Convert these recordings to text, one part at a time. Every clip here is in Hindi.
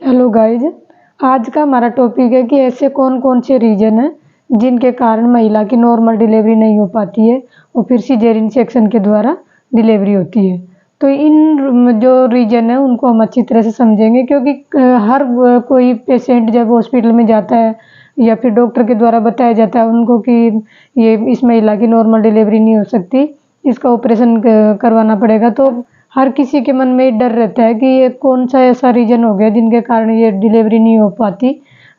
Hello guys. आज का हमारा टॉपिक है कि ऐसे कौन कौन से रीजन हैं जिनके कारण महिला की नॉर्मल डिलीवरी नहीं हो पाती है और फिर सिजेरियन सेक्शन के द्वारा डिलीवरी होती है। तो इन जो रीजन है उनको हम अच्छी तरह से समझेंगे, क्योंकि हर कोई पेशेंट जब हॉस्पिटल में जाता है या फिर डॉक्टर के द्वारा बताया जाता है उनको कि ये इस महिला की नॉर्मल डिलीवरी नहीं हो सकती, इसका ऑपरेशन करवाना पड़ेगा, तो हर किसी के मन में डर रहता है कि ये कौन सा ऐसा रीजन हो गया जिनके कारण ये डिलीवरी नहीं हो पाती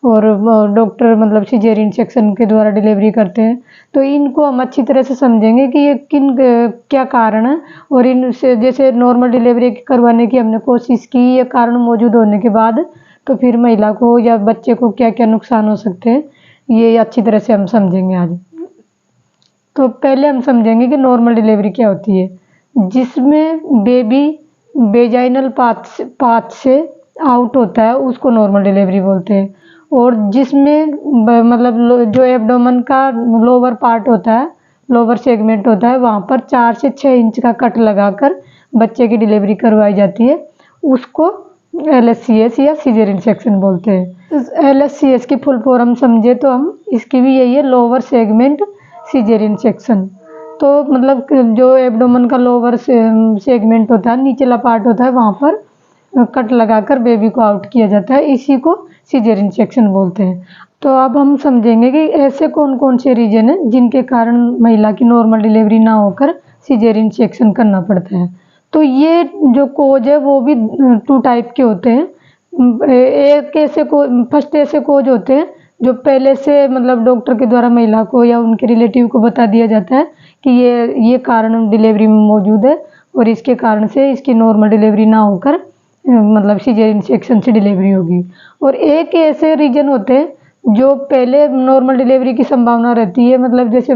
और डॉक्टर मतलब सिजेरियन सेक्शन के द्वारा डिलीवरी करते हैं। तो इनको हम अच्छी तरह से समझेंगे कि ये क्या कारण है, और इनसे जैसे नॉर्मल डिलीवरी करवाने की हमने कोशिश की, ये कारण मौजूद होने के बाद तो फिर महिला को या बच्चे को क्या क्या नुकसान हो सकते हैं, ये अच्छी तरह से हम समझेंगे आज। तो पहले हम समझेंगे कि नॉर्मल डिलीवरी क्या होती है, जिसमें बेबी वेजाइनल पाथ से आउट होता है उसको नॉर्मल डिलीवरी बोलते हैं। और जिसमें मतलब जो एब्डोमेन का लोअर पार्ट होता है, लोअर सेगमेंट होता है, वहाँ पर 4 से 6 इंच का कट लगाकर बच्चे की डिलीवरी करवाई जाती है, उसको LSCS या सिजेरियन सेक्शन बोलते हैं। LSCS की फुल फॉर्म समझे तो हम इसकी भी यही है, लोअर सेगमेंट सिजेरियन सेक्शन। तो मतलब जो एब्डोमेन का लोअर सेगमेंट होता है, निचला पार्ट होता है, वहाँ पर कट लगाकर बेबी को आउट किया जाता है, इसी को सिजेरियन सेक्शन बोलते हैं। तो अब हम समझेंगे कि ऐसे कौन कौन से रीजन हैं जिनके कारण महिला की नॉर्मल डिलीवरी ना होकर सिजेरियन सेक्शन करना पड़ता है। तो ये जो कोज है वो भी 2 टाइप के होते हैं। एक ऐसे को फर्स्ट ऐसे कोज होते हैं जो पहले से मतलब डॉक्टर के द्वारा महिला को या उनके रिलेटिव को बता दिया जाता है कि ये कारण डिलीवरी में मौजूद है और इसके कारण से इसकी नॉर्मल डिलीवरी ना होकर मतलब सिजेरियन सेक्शन से डिलीवरी होगी। और एक ऐसे रीजन होते हैं जो पहले नॉर्मल डिलीवरी की संभावना रहती है, मतलब जैसे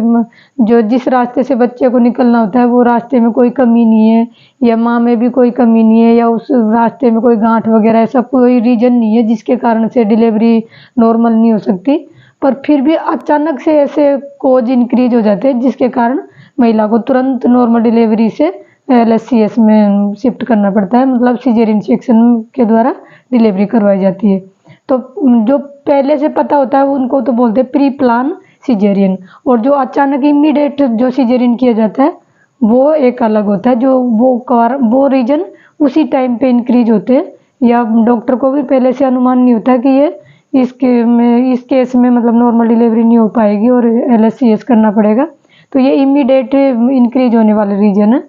जो जिस रास्ते से बच्चे को निकलना होता है वो रास्ते में कोई कमी नहीं है, या माँ में भी कोई कमी नहीं है, या उस रास्ते में कोई गांठ वगैरह ऐसा कोई रीजन नहीं है जिसके कारण से डिलीवरी नॉर्मल नहीं हो सकती, पर फिर भी अचानक से ऐसे कोज इंक्रीज हो जाते हैं जिसके कारण महिला को तुरंत नॉर्मल डिलीवरी से LSCS में शिफ्ट करना पड़ता है, मतलब सिजेरियन सेक्शन के द्वारा डिलीवरी करवाई जाती है। तो जो पहले से पता होता है उनको तो बोलते हैं प्री प्लान सिजेरियन, और जो अचानक इमीडिएट जो सिजेरियन किया जाता है वो एक अलग होता है, जो वो रीजन उसी टाइम पे इंक्रीज होते हैं, या डॉक्टर को भी पहले से अनुमान नहीं होता कि ये इस केस में मतलब नॉर्मल डिलीवरी नहीं हो पाएगी और LSCS करना पड़ेगा। तो ये इमीडिएट इंक्रीज होने वाले रीजन है।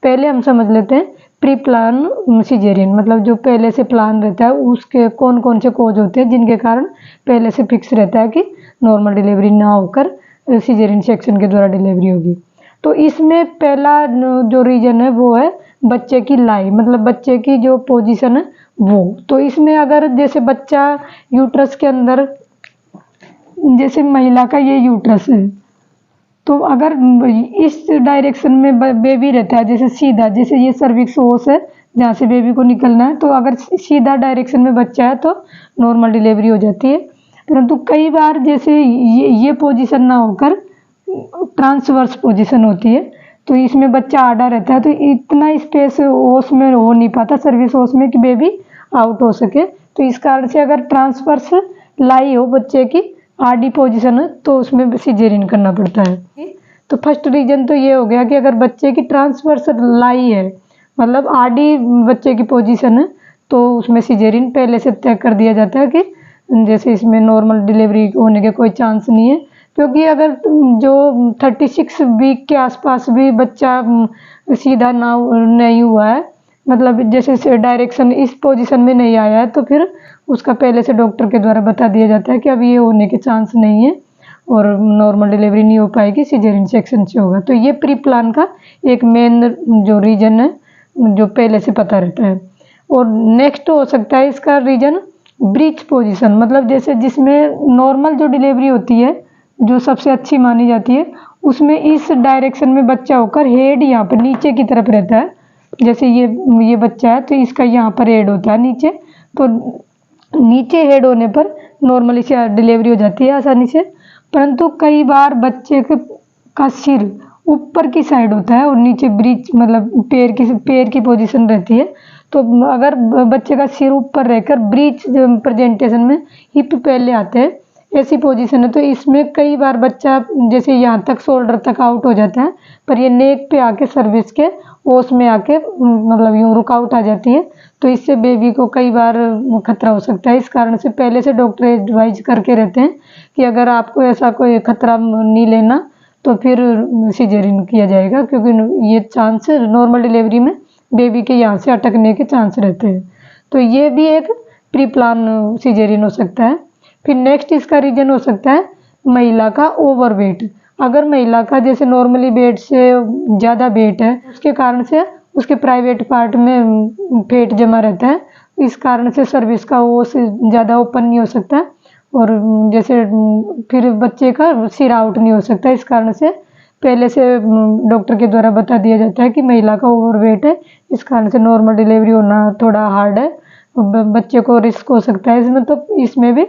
पहले हम समझ लेते हैं प्री प्लान सिजेरियन, मतलब जो पहले से प्लान रहता है उसके कौन कौन से कोज होते हैं जिनके कारण पहले से फिक्स रहता है कि नॉर्मल डिलीवरी ना होकर सिजेरियन सेक्शन के द्वारा डिलीवरी होगी। तो इसमें पहला जो रीजन है वो है बच्चे की लाई, मतलब बच्चे की जो पोजीशन है वो। तो इसमें अगर जैसे बच्चा यूट्रस के अंदर, जैसे महिला का ये यूट्रस है, तो अगर इस डायरेक्शन में बेबी रहता है, जैसे सीधा, जैसे ये सर्विक्स ओस है जहाँ से बेबी को निकलना है, तो अगर सीधा डायरेक्शन में बच्चा है तो नॉर्मल डिलीवरी हो जाती है। परंतु कई बार जैसे ये पोजीशन ना होकर ट्रांसवर्स पोजीशन होती है, तो इसमें बच्चा आड़ा रहता है, तो इतना स्पेस ओस में हो नहीं पाता, सर्विस ओस में, कि बेबी आउट हो सके। तो इस कारण से अगर ट्रांसवर्स लाई हो बच्चे की, आडी पोजीशन है, तो उसमें सिजेरियन करना पड़ता है। तो फर्स्ट रीजन तो ये हो गया कि अगर बच्चे की ट्रांसवर्स लाई है, मतलब आडी बच्चे की पोजीशन है, तो उसमें सिजेरियन पहले से तय कर दिया जाता है कि जैसे इसमें नॉर्मल डिलीवरी होने के कोई चांस नहीं है। क्योंकि अगर जो 36 वीक के आसपास भी बच्चा सीधा ना नहीं हुआ है, मतलब जैसे डायरेक्शन इस पोजीशन में नहीं आया है, तो फिर उसका पहले से डॉक्टर के द्वारा बता दिया जाता है कि अब ये होने के चांस नहीं है और नॉर्मल डिलीवरी नहीं हो पाएगी, सिजेरियन सेक्शन से होगा। तो ये प्री प्लान का एक मेन जो रीजन है जो पहले से पता रहता है। और नेक्स्ट हो सकता है इसका रीजन ब्रीच पोजीशन, मतलब जैसे जिसमें नॉर्मल जो डिलीवरी होती है जो सबसे अच्छी मानी जाती है, उसमें इस डायरेक्शन में बच्चा होकर हेड यहाँ पर नीचे की तरफ रहता है। जैसे ये बच्चा है तो इसका यहाँ पर हेड होता है नीचे, तो नीचे हेड होने पर नॉर्मली से डिलीवरी हो जाती है आसानी से। परंतु कई बार बच्चे का सिर ऊपर की साइड होता है और नीचे ब्रीच मतलब पैर की पोजीशन रहती है। तो अगर बच्चे का सिर ऊपर रहकर ब्रीच प्रेजेंटेशन में हिप पहले आते हैं, ऐसी पोजीशन है, तो इसमें कई बार बच्चा जैसे यहाँ तक शोल्डर तक आउट हो जाता है, पर ये नेक पे आके सर्विस के ओस में आके मतलब यूँ रुकावट आ जाती है। तो इससे बेबी को कई बार खतरा हो सकता है। इस कारण से पहले से डॉक्टर एडवाइज करके रहते हैं कि अगर आपको ऐसा कोई खतरा नहीं लेना तो फिर सिजेरियन किया जाएगा, क्योंकि ये चांस नॉर्मल डिलीवरी में बेबी के यहाँ से अटकने के चांस रहते हैं। तो ये भी एक प्री प्लान सिजेरियन हो सकता है। फिर नेक्स्ट इसका रीजन हो सकता है महिला का ओवरवेट। अगर महिला का जैसे नॉर्मली वेट से ज़्यादा वेट है, उसके कारण से उसके प्राइवेट पार्ट में फैट जमा रहता है, इस कारण से सर्विस का वो ज़्यादा ओपन नहीं हो सकता और जैसे फिर बच्चे का सिर आउट नहीं हो सकता। इस कारण से पहले से डॉक्टर के द्वारा बता दिया जाता है कि महिला का ओवरवेट है, इस कारण से नॉर्मल डिलीवरी होना थोड़ा हार्ड है, बच्चे को रिस्क हो सकता है इसमें। तो इसमें भी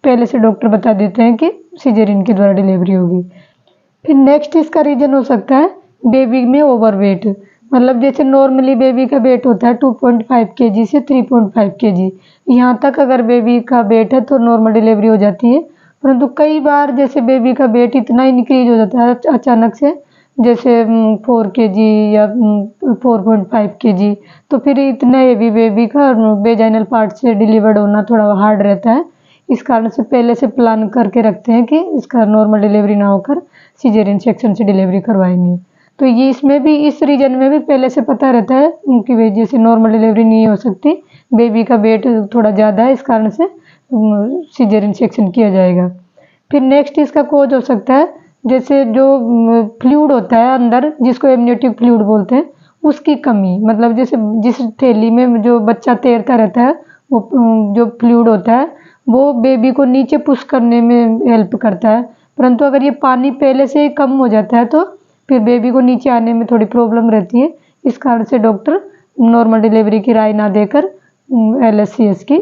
पहले से डॉक्टर बता देते हैं कि सिजेरियन के द्वारा डिलीवरी होगी। फिर नेक्स्ट इसका रीजन हो सकता है बेबी में ओवरवेट। मतलब जैसे नॉर्मली बेबी का वेट होता है 2.5 kg से 3.5 kg, यहाँ तक अगर बेबी का वेट है तो नॉर्मल डिलीवरी हो जाती है। परंतु कई बार जैसे बेबी का वेट इतना इंक्रीज हो जाता है अचानक से, जैसे 4 kg या 4.5 kg, तो फिर इतना हेवी बेबी का वेजाइनल पार्ट से डिलीवर्ड होना थोड़ा हार्ड रहता है। इस कारण से पहले से प्लान करके रखते हैं कि इसका नॉर्मल डिलीवरी ना होकर सिजेरियन सेक्शन से डिलीवरी करवाएंगे। तो ये इसमें भी इस रीजन में भी पहले से पता रहता है उनकी वजह से नॉर्मल डिलीवरी नहीं हो सकती, बेबी का वेट थोड़ा ज़्यादा है, इस कारण से सिजेरियन सेक्शन किया जाएगा। फिर नेक्स्ट इसका कोज हो सकता है जैसे जो फ्लूइड होता है अंदर, जिसको एमनियोटिक फ्लूइड बोलते हैं, उसकी कमी। मतलब जैसे जिस थैली में जो बच्चा तैरता रहता है, वो जो फ्लूइड होता है वो बेबी को नीचे पुश करने में हेल्प करता है। परंतु अगर ये पानी पहले से ही कम हो जाता है तो फिर बेबी को नीचे आने में थोड़ी प्रॉब्लम रहती है। इस कारण से डॉक्टर नॉर्मल डिलीवरी की राय ना देकर LSCS की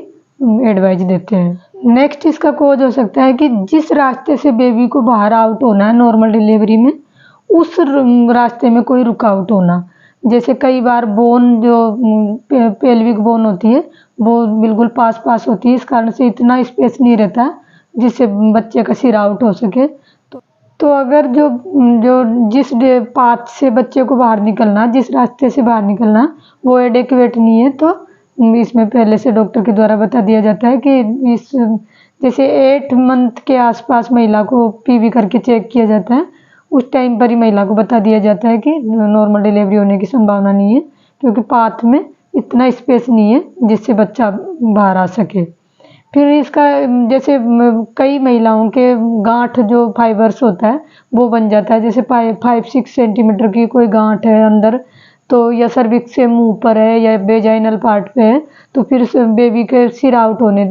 एडवाइस देते हैं। नेक्स्ट इसका कोज हो सकता है कि जिस रास्ते से बेबी को बाहर आउट होना है नॉर्मल डिलीवरी में, उस रास्ते में कोई रुकावट होना। जैसे कई बार बोन जो पेल्विक बोन होती है वो बिल्कुल पास पास होती है, इस कारण से इतना स्पेस नहीं रहता जिससे बच्चे का सिर आउट हो सके। तो अगर जो जो जिस पाथ से बच्चे को बाहर निकलना, जिस रास्ते से बाहर निकलना, वो एडेक्वेट नहीं है, तो इसमें पहले से डॉक्टर के द्वारा बता दिया जाता है कि इस जैसे 8 मंथ के आसपास महिला को PV करके चेक किया जाता है, उस टाइम पर ही महिला को बता दिया जाता है कि नॉर्मल डिलीवरी होने की संभावना नहीं है, क्योंकि पाथ में इतना स्पेस नहीं है जिससे बच्चा बाहर आ सके। फिर इसका जैसे कई महिलाओं के गांठ जो फाइबर्स होता है वो बन जाता है, जैसे 5-6 सेंटीमीटर की कोई गांठ है अंदर, तो या सर्विक्स से मुंह पर है या वेजाइनल पार्ट पे है, तो फिर बेबी के सिर आउट होने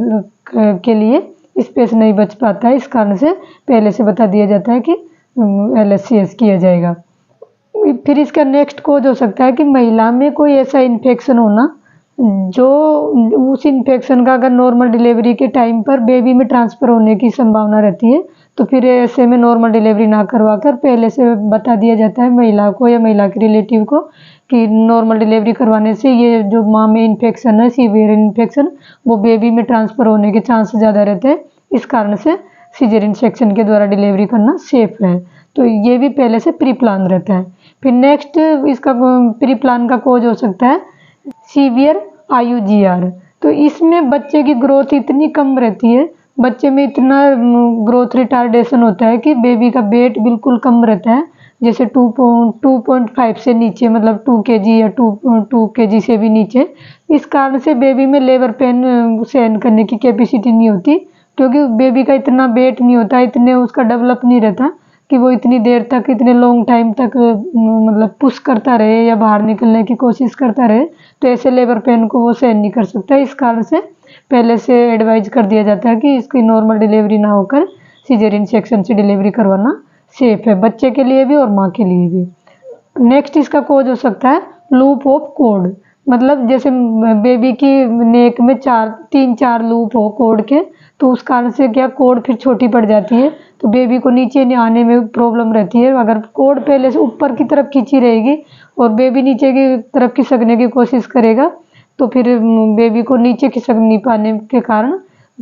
के लिए स्पेस नहीं बच पाता है। इस कारण से पहले से बता दिया जाता है कि LSCS किया जाएगा। फिर इसका नेक्स्ट कोज हो सकता है कि महिला में कोई ऐसा इन्फेक्शन होना जो उस इन्फेक्शन का अगर नॉर्मल डिलीवरी के टाइम पर बेबी में ट्रांसफ़र होने की संभावना रहती है, तो फिर ऐसे में नॉर्मल डिलीवरी ना करवाकर पहले से बता दिया जाता है महिला को या महिला के रिलेटिव को कि नॉर्मल डिलीवरी करवाने से ये जो माँ में इन्फेक्शन है, सीवियर इन्फेक्शन, वो बेबी में ट्रांसफ़र होने के चांस ज़्यादा रहते हैं। इस कारण से सिजेरियन सेक्शन के द्वारा डिलीवरी करना सेफ है। तो ये भी पहले से प्री प्लान रहता है। फिर नेक्स्ट इसका प्री प्लान का कोज हो सकता है सीवियर IUGR। तो इसमें बच्चे की ग्रोथ इतनी कम रहती है, बच्चे में इतना ग्रोथ रिटार्डेशन होता है कि बेबी का वेट बिल्कुल कम रहता है, जैसे 2.5 से नीचे, मतलब 2 kg या 2 kg से भी नीचे। इस कारण से बेबी में लेबर पेन सहन करने की कैपेसिटी नहीं होती, क्योंकि बेबी का इतना वेट नहीं होता, इतने उसका डेवलप नहीं रहता कि वो इतनी देर तक, इतने लॉन्ग टाइम तक मतलब पुश करता रहे या बाहर निकलने की कोशिश करता रहे, तो ऐसे लेबर पेन को वो सहन नहीं कर सकता। इस कारण से पहले से एडवाइज कर दिया जाता है कि इसकी नॉर्मल डिलीवरी ना होकर सिजेरियन सेक्शन से डिलीवरी करवाना सेफ है, बच्चे के लिए भी और माँ के लिए भी। नेक्स्ट इसका कोज हो सकता है लूप ऑफ कॉर्ड। मतलब जैसे बेबी की नेक में 3-4 लूप हो कोड के, तो उस कारण से क्या कोड फिर छोटी पड़ जाती है, तो बेबी को नीचे आने में प्रॉब्लम रहती है। अगर कोड पहले से ऊपर की तरफ खींची रहेगी और बेबी नीचे की तरफ खिसकने की कोशिश करेगा, तो फिर बेबी को नीचे खिसक नहीं पाने के कारण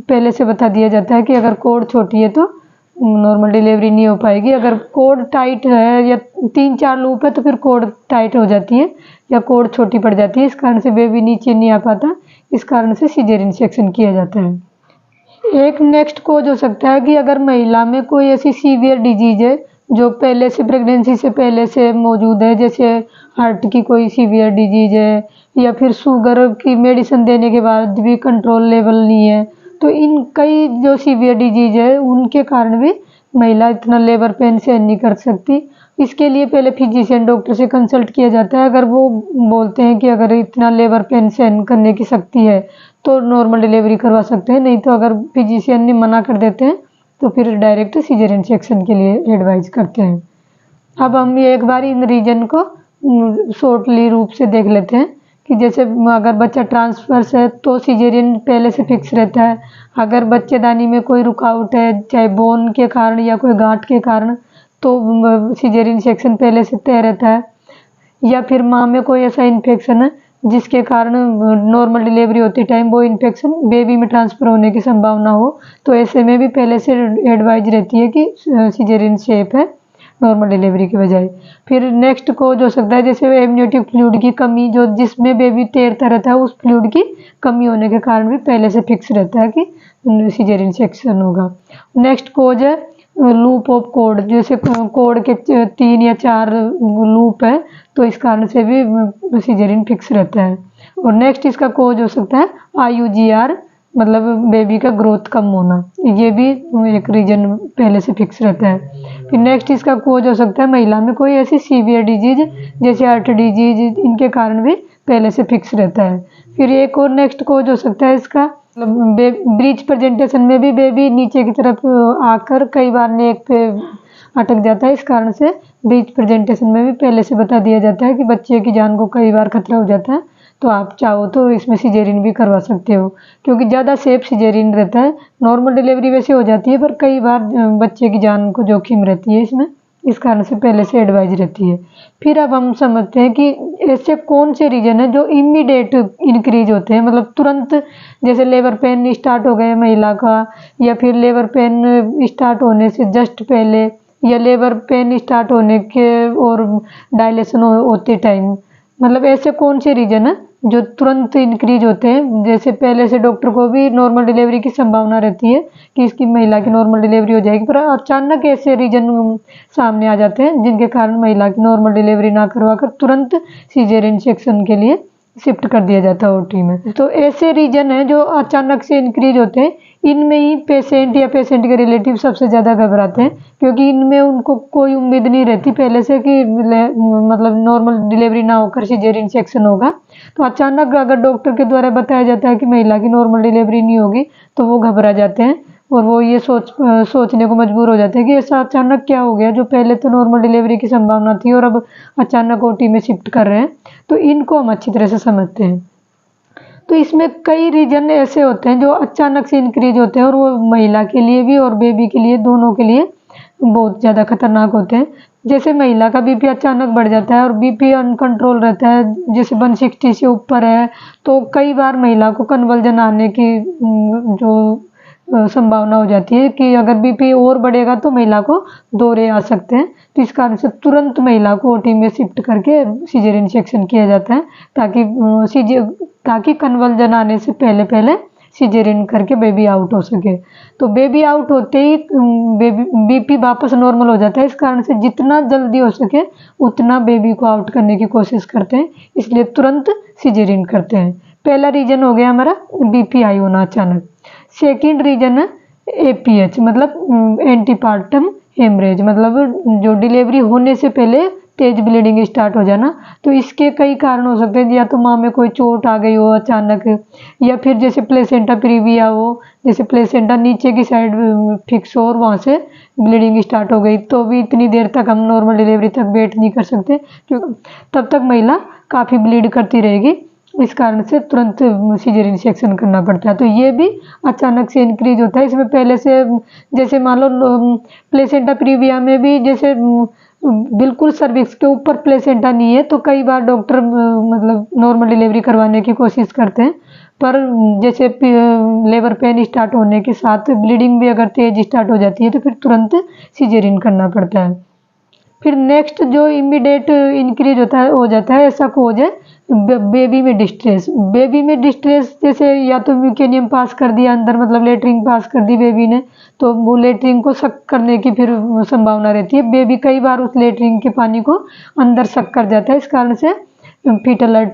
पहले से बता दिया जाता है कि अगर कोड छोटी है तो नॉर्मल डिलीवरी नहीं हो पाएगी। अगर कोड टाइट है या 3-4 लूप है तो फिर कोड टाइट हो जाती है या कोड छोटी पड़ जाती है, इस कारण से बेबी नीचे नहीं आ पाता, इस कारण से सीजरियन सेक्शन किया जाता है। एक नेक्स्ट कोज हो सकता है कि अगर महिला में कोई ऐसी सीवियर डिजीज है जो पहले से प्रेगनेंसी से पहले से मौजूद है, जैसे हार्ट की कोई सीवियर डिजीज है या फिर शुगर की मेडिसिन देने के बाद भी कंट्रोल लेवल नहीं है, तो इन कई जो सीवियर डिजीज है उनके कारण भी महिला इतना लेबर पेन सहन नहीं कर सकती। इसके लिए पहले फिजिशियन डॉक्टर से कंसल्ट किया जाता है। अगर वो बोलते हैं कि अगर इतना लेबर पेन सहन करने की शक्ति है तो नॉर्मल डिलीवरी करवा सकते हैं, नहीं तो अगर फिजिशियन ने मना कर देते हैं तो फिर डायरेक्ट सीजरियन सेक्शन के लिए एडवाइज करते हैं। अब हम ये एक बार इन रीजन को शॉर्टली रूप से देख लेते हैं कि जैसे अगर बच्चा ट्रांसफर्स है तो सीजरियन पहले से फिक्स रहता है। अगर बच्चेदानी में कोई रुकावट है, चाहे बोन के कारण या कोई गांठ के कारण, तो सीजरियन सेक्शन पहले से तय रहता है। या फिर माँ में कोई ऐसा इन्फेक्शन है जिसके कारण नॉर्मल डिलीवरी होती टाइम वो इन्फेक्शन बेबी में ट्रांसफ़र होने की संभावना हो, तो ऐसे में भी पहले से एडवाइज रहती है कि सीजरियन सेफ है नॉर्मल डिलीवरी की बजाय। फिर नेक्स्ट कोज हो सकता है जैसे एमनियोटिक फ्लूइड की कमी, जो जिसमें बेबी तैरता रहता है उस फ्लूइड की कमी होने के कारण भी पहले से फिक्स रहता है कि सीजरियन सेक्शन होगा। नेक्स्ट कोज है लूप ऑफ कोड, जैसे कोड के 3 या 4 लूप है तो इस कारण से भी सीजरियन फिक्स रहता है। और नेक्स्ट इसका कोज हो सकता है IUGR, मतलब बेबी का ग्रोथ कम होना, ये भी एक रीजन पहले से फिक्स रहता है। फिर नेक्स्ट इसका कोज हो सकता है महिला में कोई ऐसी सीवियर डिजीज जैसे हार्ट डिजीज, इनके कारण भी पहले से फिक्स रहता है। फिर एक और नेक्स्ट कोज हो सकता है इसका ब्रीच प्रेजेंटेशन में भी बेबी नीचे की तरफ आकर कई बार नेक पे अटक जाता है, इस कारण से ब्रीच प्रेजेंटेशन में भी पहले से बता दिया जाता है कि बच्चे की जान को कई बार खतरा हो जाता है, तो आप चाहो तो इसमें सीजरियन भी करवा सकते हो, क्योंकि ज़्यादा सेफ सीजरियन रहता है। नॉर्मल डिलीवरी वैसे हो जाती है पर कई बार बच्चे की जान को जोखिम रहती है इसमें, इस कारण से पहले से एडवाइज रहती है। फिर अब हम समझते हैं कि ऐसे कौन से रीजन है जो इमीडिएट इंक्रीज होते हैं, मतलब तुरंत, जैसे लेबर पेन स्टार्ट हो गए महिला का, या फिर लेबर पेन स्टार्ट होने से जस्ट पहले, या लेबर पेन स्टार्ट होने के और डायलेशन होते टाइम, मतलब ऐसे कौन से रीजन है जो तुरंत इंक्रीज होते हैं। जैसे पहले से डॉक्टर को भी नॉर्मल डिलीवरी की संभावना रहती है कि इसकी महिला की नॉर्मल डिलीवरी हो जाएगी, पर अचानक ऐसे रीजन सामने आ जाते हैं जिनके कारण महिला की नॉर्मल डिलीवरी ना करवा कर तुरंत सीजरियन सेक्शन के लिए शिफ्ट कर दिया जाता है OT में। तो ऐसे रीजन है जो अचानक से इंक्रीज होते हैं, इनमें ही पेशेंट या पेशेंट के रिलेटिव सबसे ज़्यादा घबराते हैं, क्योंकि इनमें उनको कोई उम्मीद नहीं रहती पहले से कि मतलब नॉर्मल डिलीवरी ना होकर सीजरियन सेक्शन होगा। तो अचानक अगर डॉक्टर के द्वारा बताया जाता है कि महिला की नॉर्मल डिलीवरी नहीं होगी तो वो घबरा जाते हैं और वो ये सोचने को मजबूर हो जाते हैं कि ऐसा अचानक क्या हो गया, जो पहले तो नॉर्मल डिलीवरी की संभावना थी और अब अचानक OT में शिफ्ट कर रहे हैं। तो इनको हम अच्छी तरह से समझते हैं। तो इसमें कई रीजन ऐसे होते हैं जो अचानक से इंक्रीज होते हैं और वो महिला के लिए भी और बेबी के लिए, दोनों के लिए बहुत ज़्यादा खतरनाक होते हैं। जैसे महिला का BP अचानक बढ़ जाता है और BP अनकंट्रोल रहता है, जैसे 160 से ऊपर है, तो कई बार महिला को कन्वल्जन आने की जो संभावना हो जाती है कि अगर BP और बढ़ेगा तो महिला को दौरे आ सकते हैं। तो इस कारण से तुरंत महिला को OT में शिफ्ट करके सीजरियन सेक्शन किया जाता है ताकि कन्वल्जन आने से पहले सीजरियन करके बेबी आउट हो सके। तो बेबी आउट होते ही BP वापस नॉर्मल हो जाता है, इस कारण से जितना जल्दी हो सके उतना बेबी को आउट करने की कोशिश करते हैं, इसलिए तुरंत सीजरियन करते हैं। पहला रीजन हो गया हमारा BP हाई होना अचानक। सेकेंड रीजन है APH, मतलब एंटीपार्टम हेमरेज, मतलब जो डिलीवरी होने से पहले तेज ब्लीडिंग स्टार्ट हो जाना। तो इसके कई कारण हो सकते हैं, या तो माँ में कोई चोट आ गई हो अचानक, या फिर जैसे प्लेसेंटा प्रीविया हो, जैसे प्लेसेंटा नीचे की साइड फिक्स हो और वहाँ से ब्लीडिंग स्टार्ट हो गई, तो भी इतनी देर तक हम नॉर्मल डिलीवरी तक वेट नहीं कर सकते, क्योंकि तब तक महिला काफ़ी ब्लीड करती रहेगी इस कारण से तुरंत सीजरियन सेक्शन करना पड़ता है। तो ये भी अचानक से इंक्रीज होता है। इसमें पहले से जैसे मान लो प्लेसेंटा प्रीविया में भी जैसे बिल्कुल सर्विक्स के ऊपर प्लेसेंटा नहीं है, तो कई बार डॉक्टर मतलब नॉर्मल डिलीवरी करवाने की कोशिश करते हैं, पर जैसे लेबर पेन स्टार्ट होने के साथ ब्लीडिंग भी अगर तेज स्टार्ट हो जाती है तो फिर तुरंत सीजरियन करना पड़ता है। फिर नेक्स्ट जो इमीडिएट इंक्रीज होता है हो जाता है, ऐसा कोज है बेबी में डिस्ट्रेस। बेबी में डिस्ट्रेस जैसे या तो म्यूकेनियम पास कर दिया अंदर, मतलब लेटरिन पास कर दी बेबी ने, तो वो लेटरिन को सक करने की फिर संभावना रहती है। बेबी कई बार उस लेटरिन के पानी को अंदर सक कर जाता है, इस कारण से फीटल अलर्ट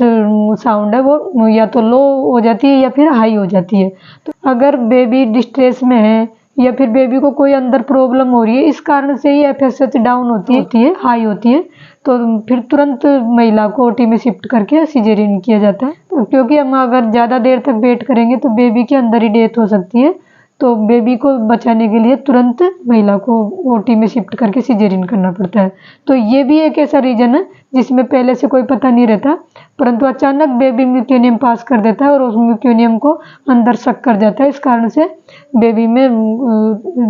साउंड है वो या तो लो हो जाती है या फिर हाई हो जाती है। तो अगर बेबी डिस्ट्रेस में है या फिर बेबी को कोई अंदर प्रॉब्लम हो रही है, इस कारण से ही एफएसएच डाउन होती है हाई होती है, तो फिर तुरंत महिला को ओटी में शिफ्ट करके सिजेरियन किया जाता है। तो क्योंकि हम अगर ज़्यादा देर तक वेट करेंगे तो बेबी के अंदर ही डेथ हो सकती है, तो बेबी को बचाने के लिए तुरंत महिला को ओटी में शिफ्ट करके सिजेरियन करना पड़ता है। तो ये भी एक ऐसा रीजन है जिसमें पहले से कोई पता नहीं रहता, परंतु अचानक बेबी म्यूकेनियम पास कर देता है और उस म्यूकेनियम को अंदर सक कर जाता है। इस कारण से बेबी में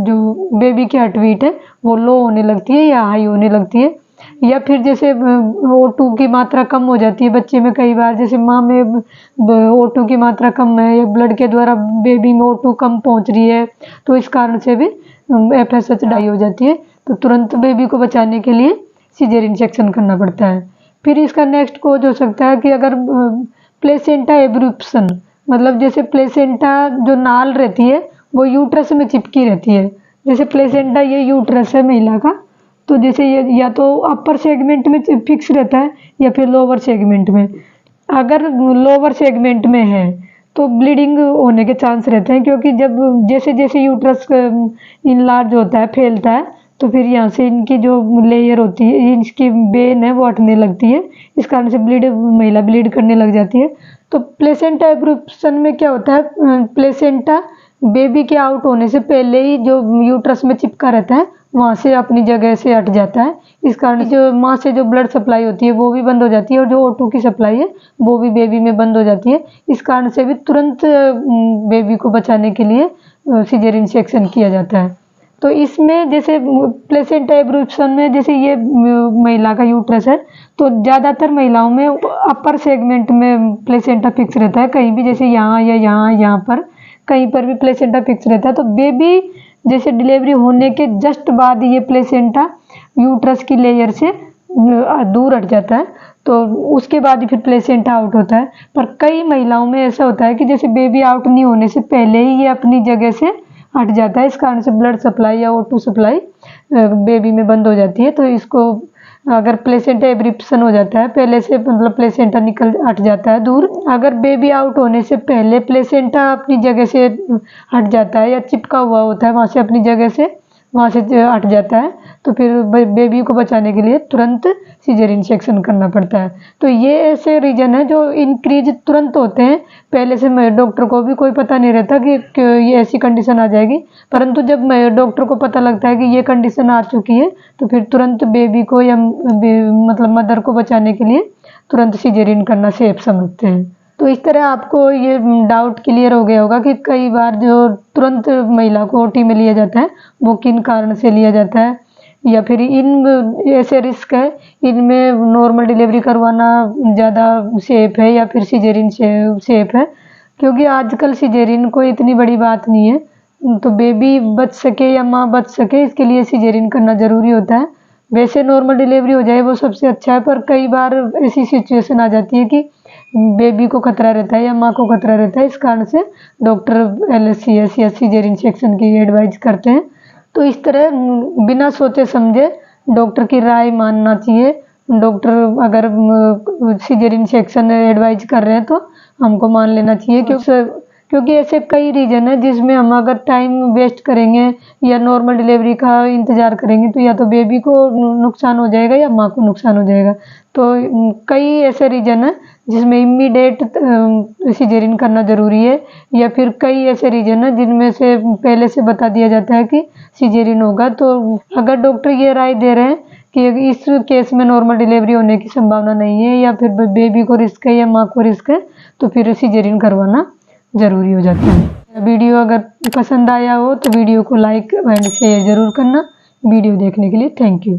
जो बेबी की हार्ट बीट है वो लो होने लगती है या हाई होने लगती है, या फिर जैसे O2 की मात्रा कम हो जाती है बच्चे में। कई बार जैसे माँ में O2 की मात्रा कम है या ब्लड के द्वारा बेबी में O2 कम पहुँच रही है, तो इस कारण से भी एफएसएच डाई हो जाती है, तो तुरंत बेबी को बचाने के लिए सिजेरियन सेक्शन करना पड़ता है। फिर इसका नेक्स्ट कोज हो सकता है कि अगर प्लेसेंटा एब्रूप्शन, मतलब जैसे प्लेसेंटा जो नाल रहती है वो यूट्रस में चिपकी रहती है। जैसे प्लेसेंटा ये यूट्रस है महिला का, तो जैसे ये या तो अपर सेगमेंट में फिक्स रहता है या फिर लोअर सेगमेंट में। अगर लोअर सेगमेंट में है तो ब्लीडिंग होने के चांस रहते हैं, क्योंकि जब जैसे जैसे यूट्रस इनलार्ज होता है, फैलता है, तो फिर यहाँ से इनकी जो लेयर होती है, इसकी वेन है वो हटने लगती है, इस कारण से महिला ब्लीड करने लग जाती है। तो प्लेसेंटा एब्रूप्शन में क्या होता है, प्लेसेंटा बेबी के आउट होने से पहले ही जो यूट्रस में चिपका रहता है वहाँ से अपनी जगह से हट जाता है, इस कारण जो माँ से जो ब्लड सप्लाई होती है वो भी बंद हो जाती है और जो O2 की सप्लाई है वो भी बेबी में बंद हो जाती है। इस कारण से भी तुरंत बेबी को बचाने के लिए सिजेरियन सेक्शन किया जाता है। तो इसमें जैसे प्लेसेंटा एब्रूप्शन में जैसे ये महिला का यूट्रस है, तो ज़्यादातर महिलाओं में अपर सेगमेंट में प्लेसेंटा फिक्स रहता है, कहीं भी जैसे यहाँ या यहाँ पर कहीं पर भी प्लेसेंटा फिक्स रहता है। तो बेबी जैसे डिलीवरी होने के जस्ट बाद ये प्लेसेंटा यूट्रस की लेयर से दूर हट जाता है, तो उसके बाद ही फिर प्लेसेंटा आउट होता है। पर कई महिलाओं में ऐसा होता है कि जैसे बेबी आउट नहीं होने से पहले ही ये अपनी जगह से हट जाता है, इस कारण से ब्लड सप्लाई या O2 सप्लाई बेबी में बंद हो जाती है। तो इसको अगर प्लेसेंटा एब्रूप्शन हो जाता है पहले से, मतलब प्लेसेंटा हट जाता है दूर, अगर बेबी आउट होने से पहले प्लेसेंटा अपनी जगह से हट जाता है या चिपका हुआ होता है वहाँ से हट जाता है, तो फिर बेबी को बचाने के लिए तुरंत सिजेरियन सेक्शन करना पड़ता है। तो ये ऐसे रीजन है जो इंक्रीज तुरंत होते हैं, पहले से डॉक्टर को भी कोई पता नहीं रहता कि ये ऐसी कंडीशन आ जाएगी, परंतु जब डॉक्टर को पता लगता है कि ये कंडीशन आ चुकी है तो फिर तुरंत बेबी को या मतलब मदर को बचाने के लिए तुरंत सिजेरियन करना सेफ समझते हैं। तो इस तरह आपको ये डाउट क्लियर हो गया होगा कि कई बार जो तुरंत महिला को ओटी में लिया जाता है वो किन कारण से लिया जाता है, या फिर इन ऐसे रिस्क है इनमें नॉर्मल डिलीवरी करवाना ज़्यादा सेफ है या फिर सिजेरियन सेफ है। क्योंकि आजकल सिजेरियन कोई इतनी बड़ी बात नहीं है, तो बेबी बच सके या माँ बच सके इसके लिए सिजेरियन करना ज़रूरी होता है। वैसे नॉर्मल डिलीवरी हो जाए वो सबसे अच्छा है, पर कई बार ऐसी सिचुएशन आ जाती है कि बेबी को खतरा रहता है या माँ को खतरा रहता है, इस कारण से डॉक्टर LSCS या सिजेरियन सेक्शन की एडवाइज करते हैं। तो इस तरह बिना सोचे समझे डॉक्टर की राय मानना चाहिए। डॉक्टर अगर सिजेरियन सेक्शन एडवाइज कर रहे हैं तो हमको मान लेना चाहिए, क्योंकि ऐसे कई रीजन है जिसमें हम अगर टाइम वेस्ट करेंगे या नॉर्मल डिलीवरी का इंतज़ार करेंगे तो या तो बेबी को नुकसान हो जाएगा या माँ को नुकसान हो जाएगा। तो कई ऐसे रीजन है जिसमें इमीडिएट सिजेरियन करना ज़रूरी है, या फिर कई ऐसे रीजन है जिनमें से पहले से बता दिया जाता है कि सिजेरियन होगा। तो अगर डॉक्टर ये राय दे रहे हैं कि इस केस में नॉर्मल डिलीवरी होने की संभावना नहीं है, या फिर बेबी को रिस्क है या माँ को रिस्क है, तो फिर सिजेरियन करवाना ज़रूरी हो जाता है। वीडियो अगर पसंद आया हो तो वीडियो को लाइक एंड शेयर ज़रूर करना। वीडियो देखने के लिए थैंक यू।